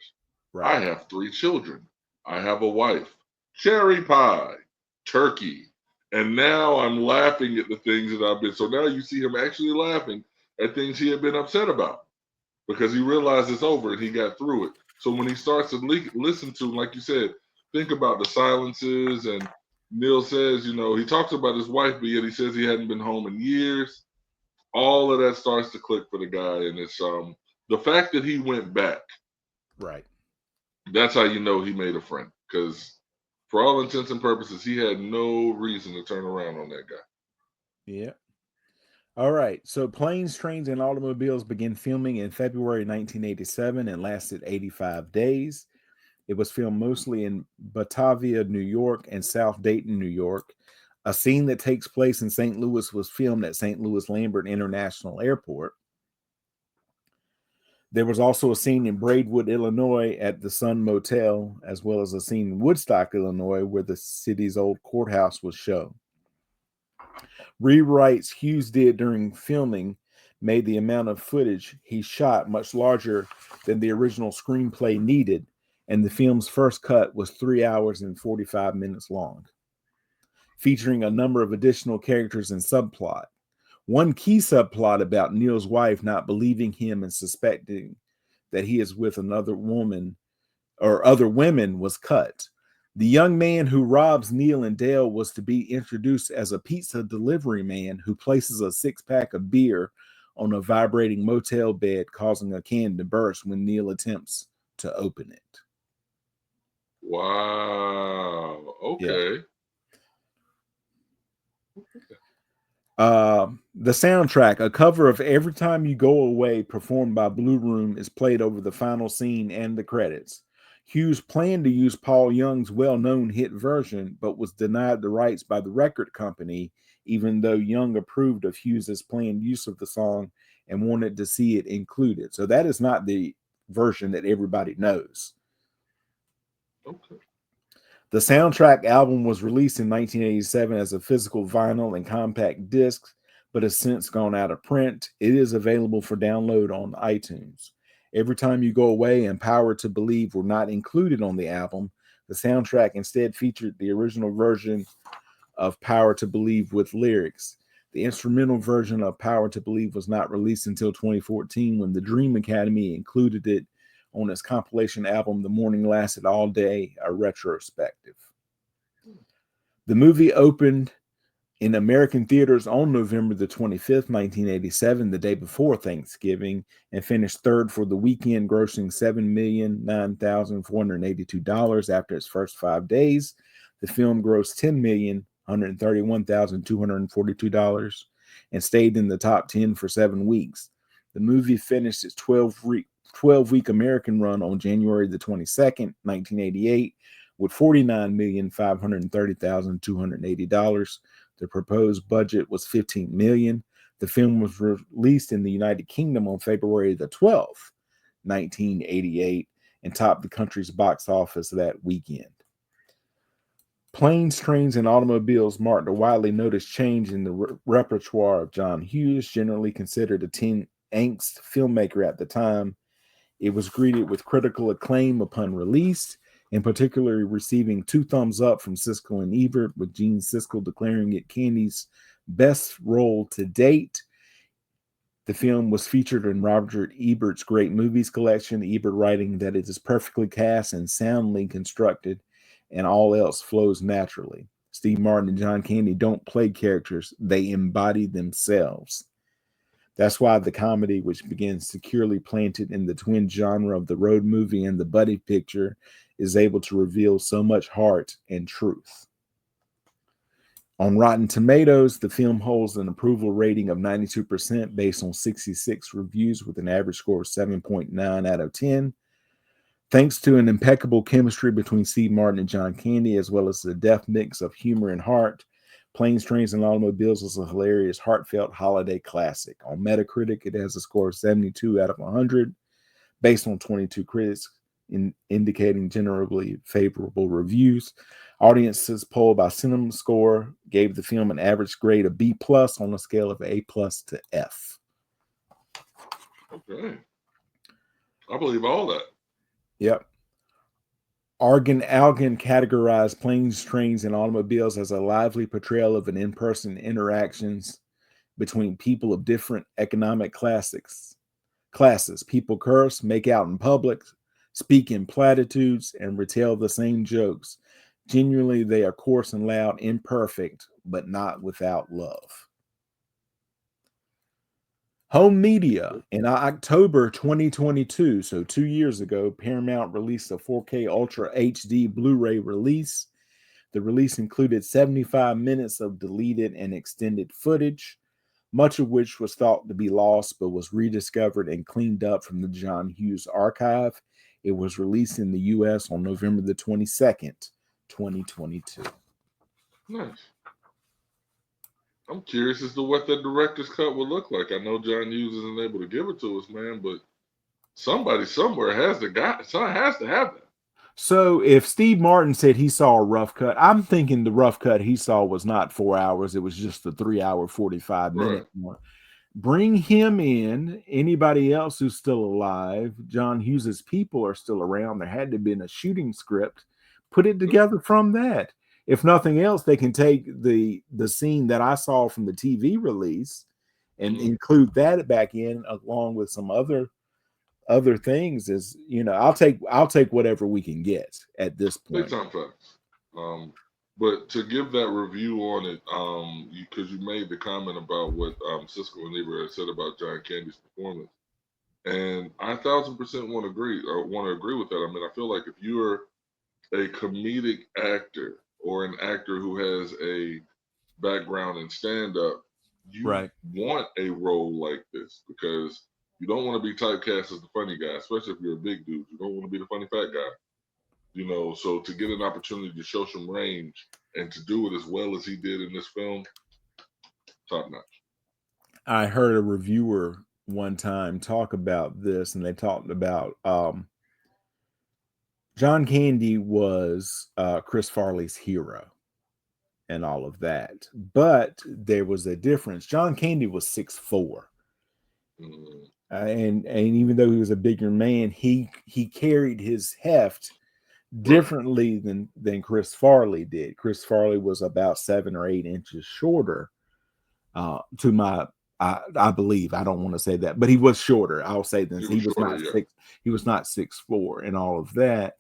Right. I have 3 children. I have a wife. Cherry pie, turkey. And now I'm laughing at the things that I've been. So now you see him actually laughing at things he had been upset about because he realized it's over and he got through it. So when he starts to listen to, like you said, think about the silences and Neil says, he talks about his wife, but yet he says he hadn't been home in years. All of that starts to click for the guy, and it's the fact that he went back. Right. That's how you know he made a friend, because for all intents and purposes, he had no reason to turn around on that guy. Yeah. All right. So Planes, Trains, and Automobiles began filming in February 1987 and lasted 85 days. It was filmed mostly in Batavia, New York, and South Dayton, New York. A scene that takes place in St. Louis was filmed at St. Louis Lambert International Airport. There was also a scene in Braidwood, Illinois at the Sun Motel, as well as a scene in Woodstock, Illinois, where the city's old courthouse was shown. Rewrites Hughes did during filming made the amount of footage he shot much larger than the original screenplay needed, and the film's first cut was 3 hours and 45 minutes long, featuring a number of additional characters and subplot. One key subplot about Neil's wife not believing him and suspecting that he is with another woman or other women was cut. The young man who robs Neil and Dale was to be introduced as a pizza delivery man who places a 6-pack of beer on a vibrating motel bed, causing a can to burst when Neil attempts to open it. Wow. Okay. Yeah. The soundtrack, a cover of Every Time You Go Away, performed by Blue Room, is played over the final scene and the credits. Hughes planned to use Paul Young's well-known hit version, but was denied the rights by the record company, even though Young approved of Hughes's planned use of the song and wanted to see it included. So that is not the version that everybody knows. Okay. The soundtrack album was released in 1987 as a physical vinyl and compact disc, but has since gone out of print. It is available for download on iTunes. Every Time You Go Away and Power to Believe were not included on the album. The soundtrack instead featured the original version of Power to Believe with lyrics. The instrumental version of Power to Believe was not released until 2014 when the Dream Academy included it on its compilation album, The Morning Lasted All Day, a retrospective. The movie opened in American theaters on November the 25th, 1987, the day before Thanksgiving, and finished third for the weekend, grossing $7,009,482 after its first 5 days. The film grossed $10,131,242 and stayed in the top 10 for 7 weeks. The movie finished its 12-week American run on January the 22nd, 1988, with $49,530,280. The proposed budget was $15 million. The film was released in the United Kingdom on February the 12th, 1988, and topped the country's box office that weekend. Planes, Trains, and Automobiles marked a widely noticed change in the repertoire of John Hughes, generally considered a teen angst filmmaker at the time. It was greeted with critical acclaim upon release, in particular receiving 2 thumbs up from Siskel and Ebert, with Gene Siskel declaring it Candy's best role to date. The film was featured in Roger Ebert's Great Movies collection, Ebert writing that it is perfectly cast and soundly constructed, and all else flows naturally. Steve Martin and John Candy don't play characters, they embody themselves. That's why the comedy, which begins securely planted in the twin genre of the road movie and the buddy picture, is able to reveal so much heart and truth. On Rotten Tomatoes, the film holds an approval rating of 92% based on 66 reviews with an average score of 7.9 out of 10. Thanks to an impeccable chemistry between Steve Martin and John Candy, as well as the deft mix of humor and heart, Planes, Trains, and Automobiles is a hilarious, heartfelt holiday classic. On Metacritic, it has a score of 72 out of 100, based on 22 critics, indicating generally favorable reviews. Audiences polled by CinemaScore gave the film an average grade of B+ on a scale of A+ to F. Okay. I believe all that. Yep. Argan Algan categorized Planes, Trains, and Automobiles as a lively portrayal of an in-person interactions between people of different economic classes. People curse, make out in public, speak in platitudes, and retell the same jokes, Genuinely, they are coarse and loud, imperfect, but not without love. Home media in October 2022, so 2 years ago, Paramount released a 4K Ultra HD Blu-ray release. The release included 75 minutes of deleted and extended footage, much of which was thought to be lost but was rediscovered and cleaned up from the John Hughes archive. It was released in the U.S. on November the 22nd, 2022. Nice. I'm curious as to what the director's cut will look like. I know John Hughes isn't able to give it to us, man, but somebody somewhere has to have that. So if Steve Martin said he saw a rough cut, I'm thinking the rough cut he saw was not 4 hours. It was just the 3 hour, 45 minute one. Bring him in. Anybody else who's still alive, John Hughes's people are still around. There had to have been a shooting script. Put it together from that. If nothing else, they can take the scene that I saw from the TV release and include that back in along with some other things. Is, you know, I'll take whatever we can get at this point. Big time facts. But to give that review on it, because you made the comment about what Siskel and Ebert had said about John Candy's performance, and I 1,000% want to agree with that. I mean, I feel like if you're a comedic actor or an actor who has a background in stand-up, you want a role like this because you don't want to be typecast as the funny guy, especially if you're a big dude. You don't want to be the funny fat guy. You know, so to get an opportunity to show some range and to do it as well as he did in this film, top notch. I heard a reviewer one time talk about this, and they talked about John Candy was Chris Farley's hero and all of that. But there was a difference. John Candy was 6'4". And even though he was a bigger man, he carried his heft differently than Chris Farley did. Chris Farley was about 7 or 8 inches shorter. I believe, I don't want to say that, but he was shorter. I'll say this: he was not 6'4" and all of that.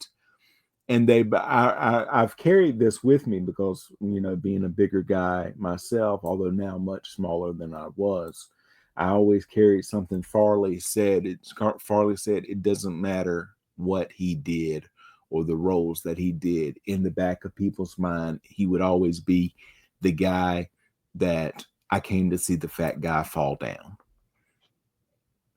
And I've carried this with me because, you know, being a bigger guy myself, although now much smaller than I was, I always carried something Farley said. Farley said it doesn't matter what he did or the roles that he did. In the back of people's mind, he would always be the guy that I came to see the fat guy fall down.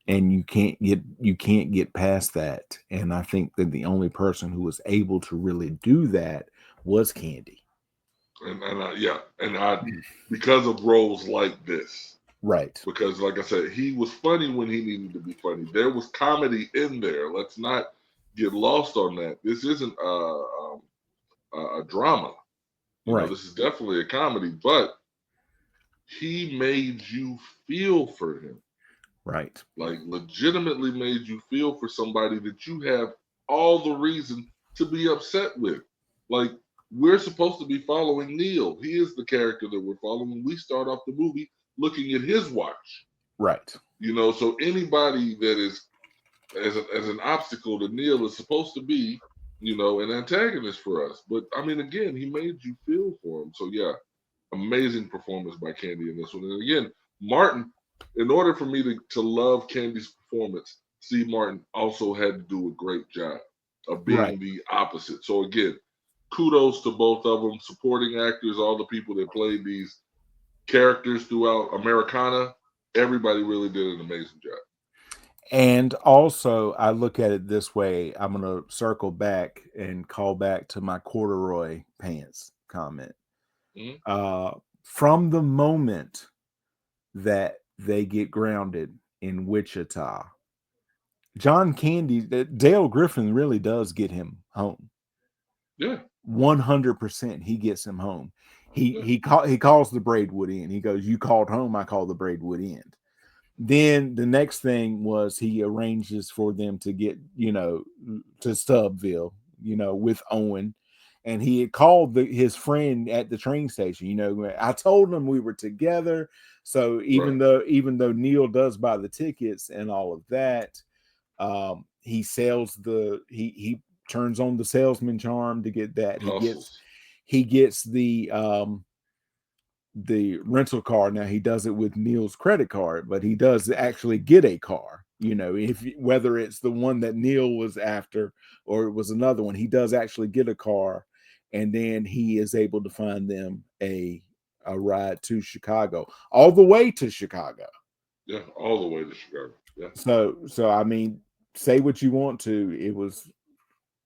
And you can't get past that. And I think that the only person who was able to really do that was Candy. And because of roles like this, right? Because, like I said, he was funny when he needed to be funny. There was comedy in there. Let's not get lost on that. This isn't a drama. You know, this is definitely a comedy, but he made you feel for him. Right. Like, legitimately made you feel for somebody that you have all the reason to be upset with. Like, we're supposed to be following Neil. He is the character that we're following. We start off the movie looking at his watch. Right. You know, so anybody that is as an obstacle to Neil is supposed to be, you know, an antagonist for us. But I mean, again, he made you feel for him. So yeah, amazing performance by Candy in this one. And again, Martin, in order for me to love Candy's performance, Steve Martin also had to do a great job of being the opposite. So again, kudos to both of them, supporting actors, all the people that played these characters throughout Americana. Everybody really did an amazing job. And also, I look at it this way. I'm going to circle back and call back to my corduroy pants comment. From the moment that they get grounded in Wichita, John Candy, Dale Griffin really does get him home. Yeah. 100% he gets him home. He calls the Braidwood Inn. He goes, "You called home, I call the Braidwood Inn." Then the next thing was he arranges for them to get, you know, to Stubbville, you know, with Owen. And he had called his friend at the train station. You know, I told him we were together. So even though Neil does buy the tickets and all of that, he sells he turns on the salesman charm to get that. he gets the rental car. Now he does it with Neil's credit card, but he does actually get a car. You know, if whether it's the one that Neil was after or it was another one, he does actually get a car, and then he is able to find them a ride to Chicago, all the way to Chicago. Yeah, all the way to Chicago. Yeah. So I mean, say what you want to, it was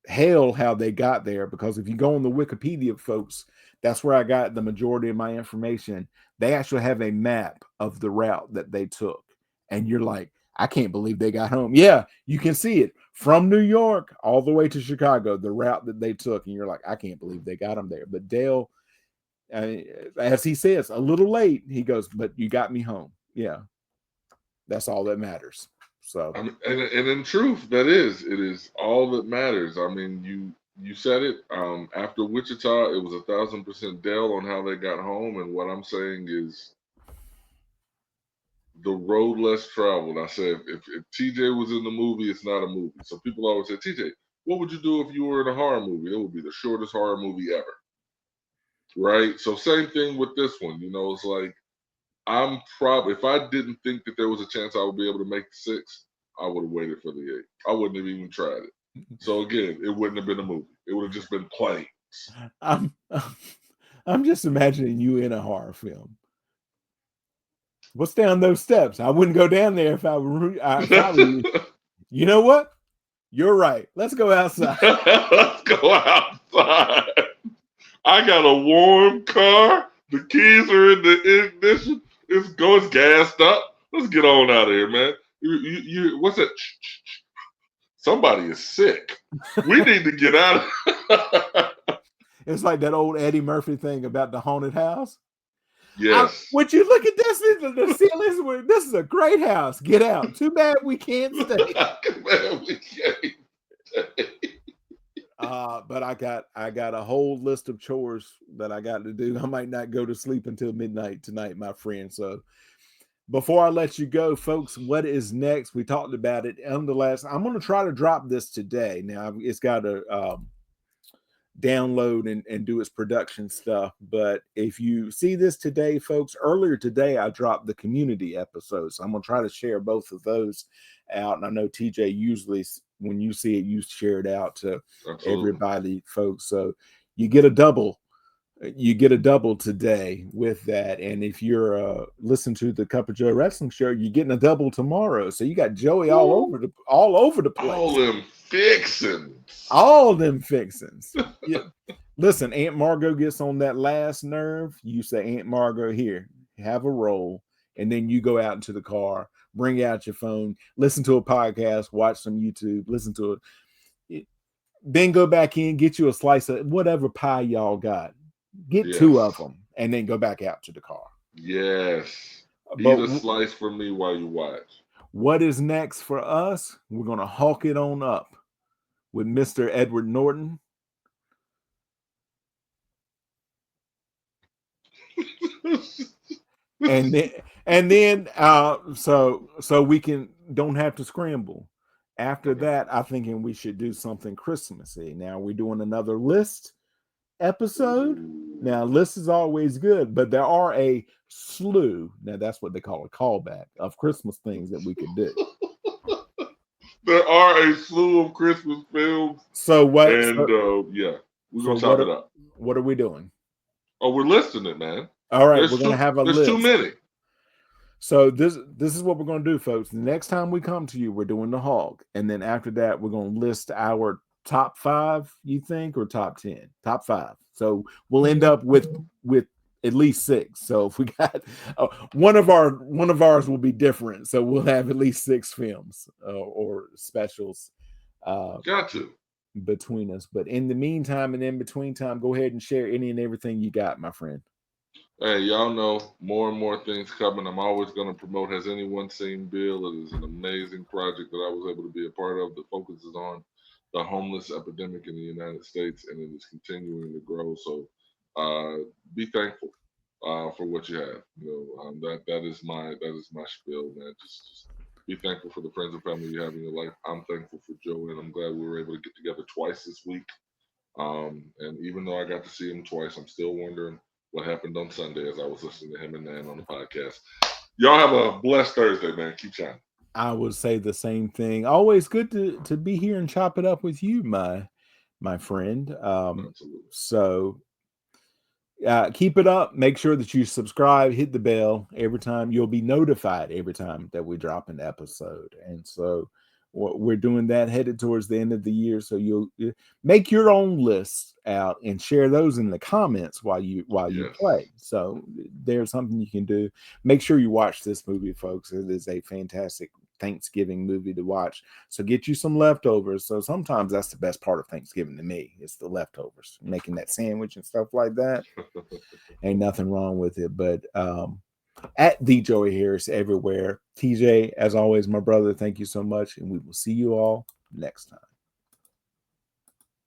hell how they got there, because if you go on the Wikipedia, folks, that's where I got the majority of my information. They actually have a map of the route that they took, and you're like, I can't believe they got home. Yeah, you can see it from New York all the way to Chicago, the route that they took, and you're like, I can't believe they got them there. But Dale, as he says, a little late, he goes, but you got me home. Yeah, that's all that matters. So, and in truth, it is all that matters. I mean, you said it. After Wichita, it was 1,000% Dell on how they got home, and what I'm saying is the road less traveled. I said if TJ was in the movie, it's not a movie. So people always say, TJ, what would you do if you were in a horror movie? It would be the shortest horror movie ever, right? So same thing with this one. You know, it's like I'm probably, if I didn't think that there was a chance I would be able to make the 6, I would have waited for the 8. I wouldn't have even tried it. So again, it wouldn't have been a movie. It would have just been planes. I'm just imagining you in a horror film. What's down those steps? I wouldn't go down there if I were you. You know what? You're right. Let's go outside. Let's go outside. I got a warm car. The keys are in the ignition. It's gassed up. Let's get on out of here, man. You what's that? Somebody is sick. We need to get out of It's like that old Eddie Murphy thing about the haunted house. Yes. Would you look at this? The ceilings. This is a great house. Get out. Too bad we can't stay. Too bad we can't stay. But I got a whole list of chores that I got to do. I might not go to sleep until midnight tonight, my friend. So before I let you go, folks, what is next? We talked about it on the last. I'm going to try to drop this today. Now it's got to download and do its production stuff. But if you see this today, folks, earlier today I dropped the community episode, so I'm going to try to share both of those out. And I know TJ, usually when you see it, you share it out to everybody, folks. So you get a double today with that. And if you're listening to the Cup of Joe Wrestling Show, you're getting a double tomorrow. So you got Joey all over the place. All them fixins. Yeah. Listen, Aunt Margot gets on that last nerve. You say, Aunt Margot, here, have a roll. And then you go out into the car, bring out your phone, listen to a podcast, watch some YouTube, listen to it. Then go back in, get you a slice of whatever pie y'all got. Get 2 of them, and then go back out to the car. Yes. Eat a slice for me while you watch. What is next for us? We're going to hawk it on up with Mr. Edward Norton. and then so we don't have to scramble. After that, I'm thinking we should do something Christmassy. Now we're doing another list episode. Now, list is always good, but there are a slew. Now that's what they call a callback of Christmas things that we could do. There are a slew of Christmas films. So what? And we're gonna chop it up. What are we doing? Oh, we're listing it, man. All right, we're gonna have a list. There's too many. So this is what we're going to do, folks. The next time we come to you, we're doing the hog, and then after that, we're going to list our top 5. You think, or top 10? Top 5. So we'll end up with at least 6. So if we got one of ours will be different. So we'll have at least 6 films or specials. Got to between us. But in the meantime and in between time, go ahead and share any and everything you got, my friend. Hey, y'all know more and more things coming. I'm always going to promote Has Anyone Seen Bill? It is an amazing project that I was able to be a part of that focuses on the homeless epidemic in the United States, and it is continuing to grow. So be thankful for what you have. You know, that is my spiel, man. Just be thankful for the friends and family you have in your life. I'm thankful for Joey, and I'm glad we were able to get together twice this week. And even though I got to see him twice, I'm still wondering what happened on Sunday as I was listening to him and Nan on the podcast. Y'all have a blessed Thursday, man. Keep shining. I would say the same thing. Always good to be here and chop it up with you, my friend. Absolutely. So keep it up. Make sure that you subscribe, hit the bell every time. You'll be notified every time that we drop an episode. And so we're doing that headed towards the end of the year. So you'll make your own lists out and share those in the comments while you play. So there's something you can do. Make sure you watch this movie, folks. It is a fantastic Thanksgiving movie to watch. So get you some leftovers. So sometimes that's the best part of Thanksgiving to me. It's the leftovers, making that sandwich and stuff like that. Ain't nothing wrong with it. But at the Joey Harris everywhere. TJ, as always, my brother, thank you so much. And we will see you all next time.